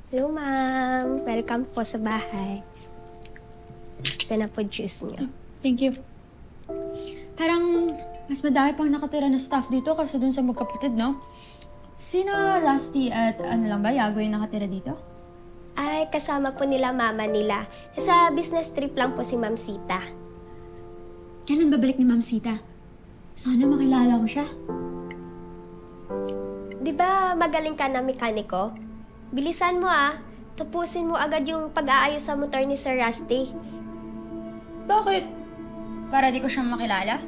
Hello, ma'am. Welcome po sa bahay. Ito na po juice niyo. Thank you. Parang mas madami pang nakatira na staff dito kasi dun sa magkapatid, no? Sino Rusty at ano lang ba, Yago yung nakatira dito? Ay, kasama po nila mama nila. Sa business trip lang po si Ma'am Sita. Kailan babalik ni Ma'am Sita? Sana makilala ko siya. Di ba magaling ka na mekaniko? Bilisan mo Tapusin mo agad yung pag-aayos sa motor ni Sir Rusty. Bakit? Para di ko siyang makilala?